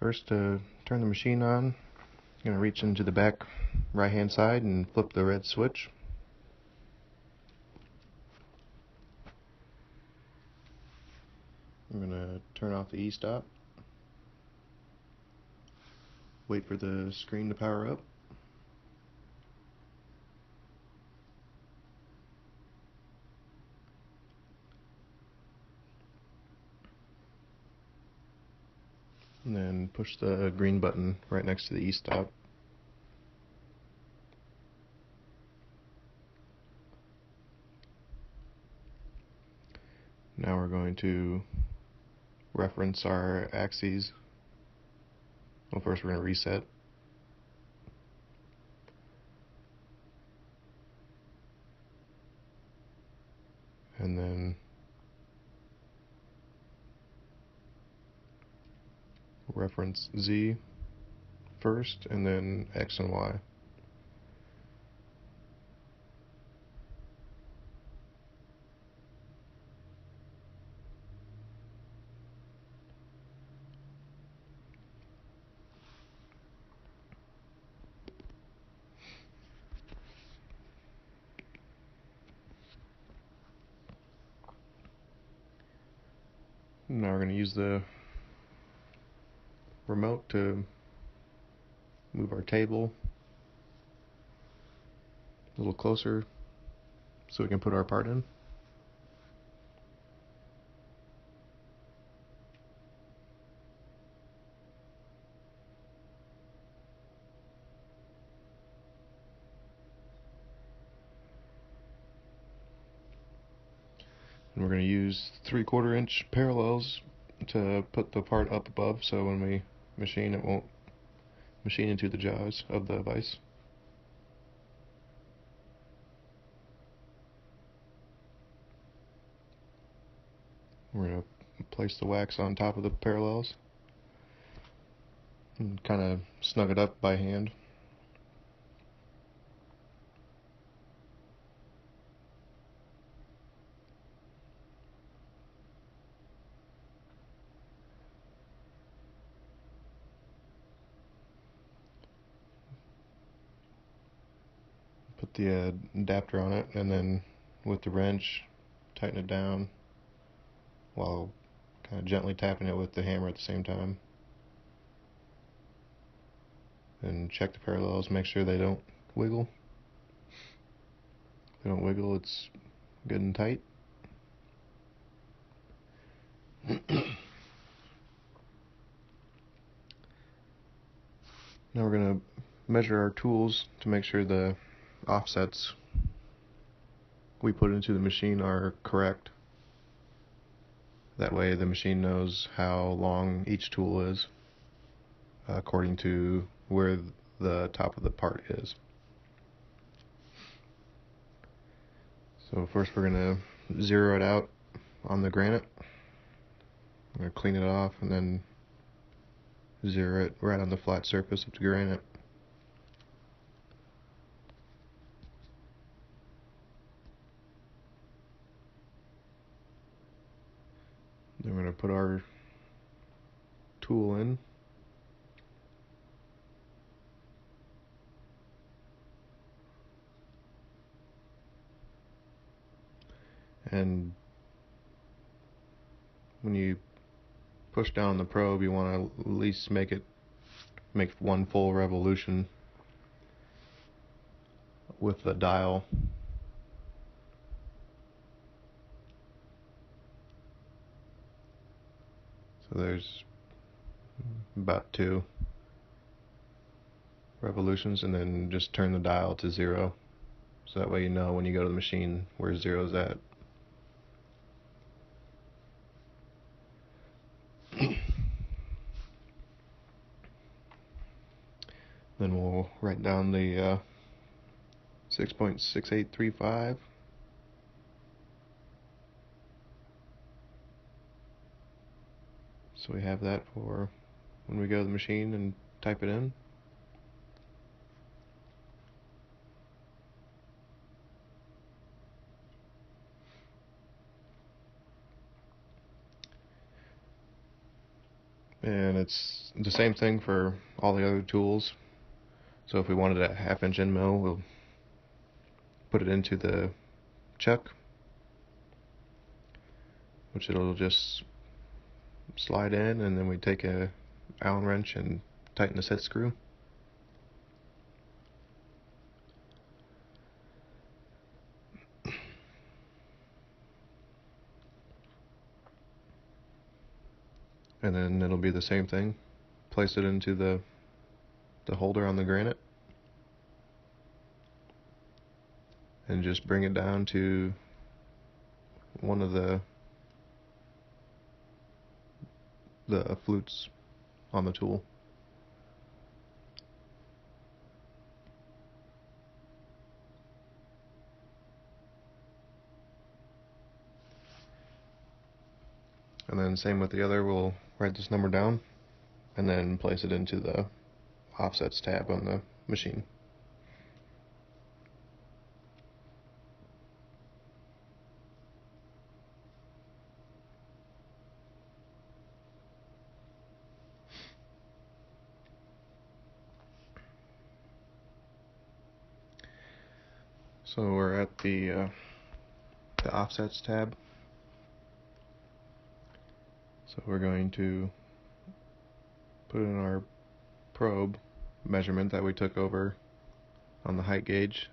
First, to turn the machine on, I'm going to reach into the back right hand side and flip the red switch. I'm going to turn off the e-stop, wait for the screen to power up. And then push the green button right next to the e-stop. Now we're going to reference our axes. Well, first we're going to reset. And then reference Z first, and then X and Y. Now we're going to use the remote to move our table a little closer so we can put our part in. And we're going to use 3/4 inch parallels to put the part up above, so when we machine, it won't machine into the jaws of the vise. We're going to place the wax on top of the parallels and kind of snug it up by hand. Put the adapter on it, and then with the wrench tighten it down while kind of gently tapping it with the hammer at the same time. And check the parallels, make sure they don't wiggle. If they don't wiggle, it's good and tight. Now we're going to measure our tools to make sure the offsets we put into the machine are correct. That way the machine knows how long each tool is according to where the top of the part is. So first we're going to zero it out on the granite. I'm going to clean it off and then zero it right on the flat surface of the granite. Then we're going to put our tool in. And when you push down the probe, you want to at least make one full revolution with the dial. So there's about 2 revolutions, and then just turn the dial to 0, so that way you know when you go to the machine where 0 is at. Then we'll write down the 6.6835. So we have that for when we go to the machine and type it in. And it's the same thing for all the other tools. So if we wanted a 1/2 inch end mill, we'll put it into the chuck, which it'll just slide in, and then we take a Allen wrench and tighten the set screw. And then it'll be the same thing. Place it into the holder on the granite, and just bring it down to one of the flutes on the tool. And then same with the other, we'll write this number down and then place it into the offsets tab on the machine. So we're at the offsets tab. So we're going to put in our probe measurement that we took over on the height gauge.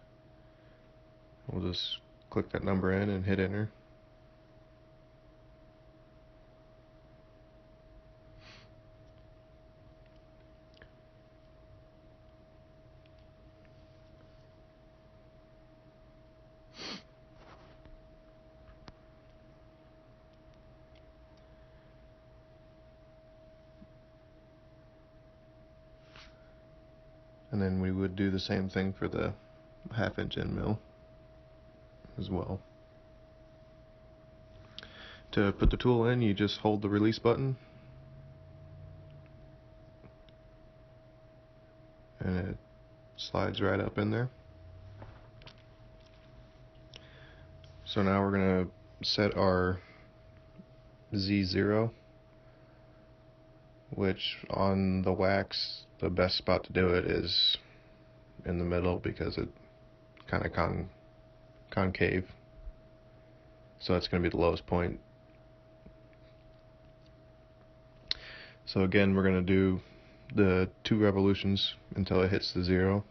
We'll just click that number in and hit enter. And then we would do the same thing for the 1/2 inch end mill as well. To put the tool in, you just hold the release button, and it slides right up in there. So now we're going to set our Z0, which on the wax, the best spot to do it is in the middle because it kind of concave. So that's going to be the lowest point. So again, we're going to do the 2 revolutions until it hits the 0,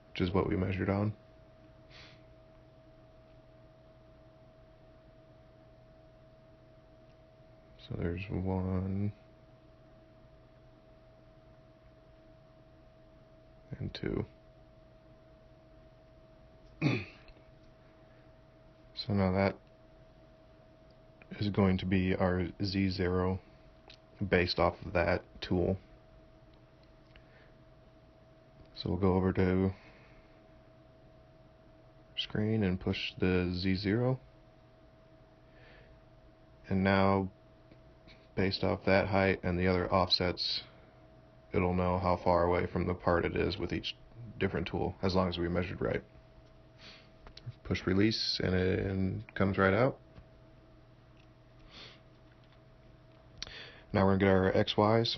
which is what we measured on. So there's 1 and 2. So now that is going to be our Z0 based off of that tool. So we'll go over to screen and push the Z0. And now, based off that height and the other offsets, it'll know how far away from the part it is with each different tool, as long as we measured right. Push release and it comes right out. Now we're going to get our XYs.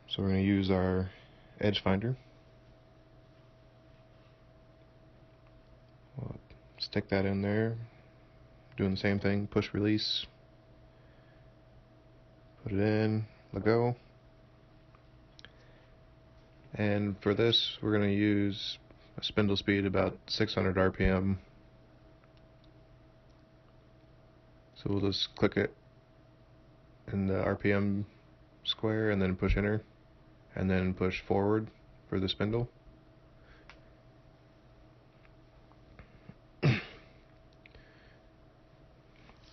So we're going to use our edge finder. We'll stick that in there, doing the same thing, push release, put it in, let go. And for this, we're going to use a spindle speed about 600 RPM. So we'll just click it in the RPM square and then push enter, and then push forward for the spindle.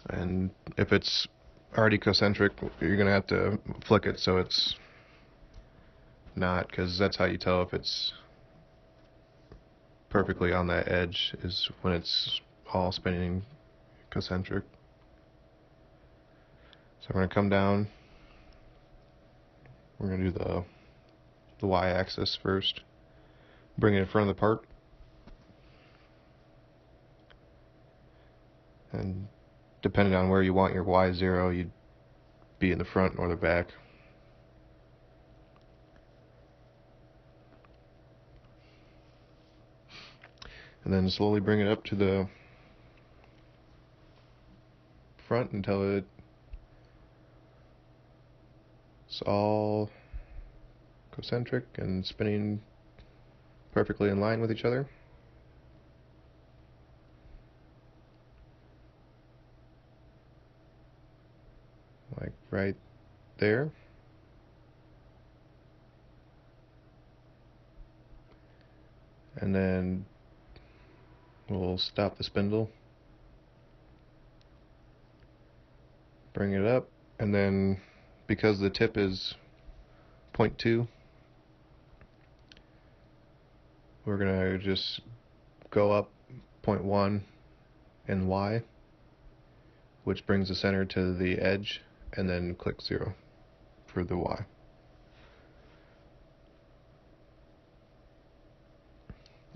And if it's already concentric, you're going to have to flick it so it's not, because that's how you tell if it's perfectly on that edge, is when it's all spinning concentric. So we're going to come down. We're going to do the y-axis first. Bring it in front of the part. And depending on where you want your Y0, you'd be in the front or the back. and then slowly bring it up to the front until it's all concentric and spinning perfectly in line with each other. Like right there. And then we'll stop the spindle, bring it up, and then because the tip is 0.2, we're gonna just go up 0.1 in Y, which brings the center to the edge, and then click 0 for the Y.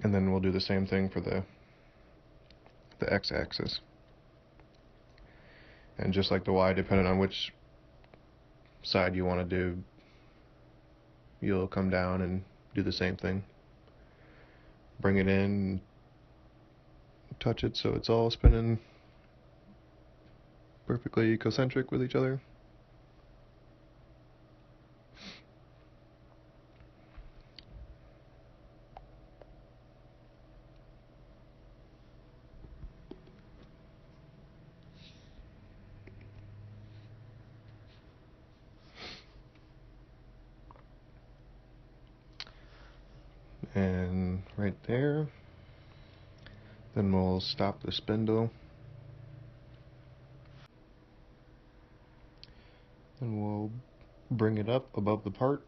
And then we'll do the same thing for the x-axis. And just like the Y, depending on which side you want to do, you'll come down and do the same thing. Bring it in, touch it so it's all spinning perfectly concentric with each other. And right there, then we'll stop the spindle, and we'll bring it up above the part,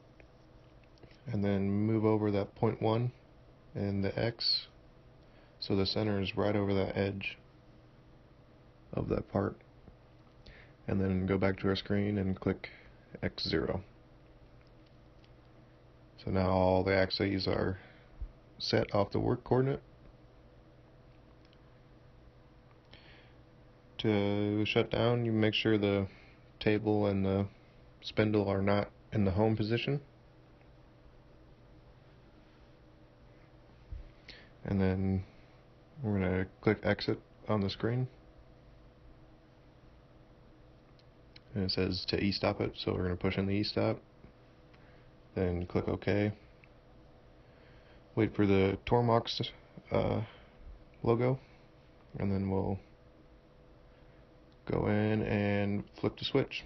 and then move over that 0.1 and the X so the center is right over that edge of that part, and then go back to our screen and click X0. So now all the axes are set off the work coordinate. To shut down, you make sure the table and the spindle are not in the home position. And then we're going to click exit on the screen. And it says to e-stop it, so we're going to push in the e-stop. Then click OK. Wait for the Tormach logo, and then we'll go in and flip the switch.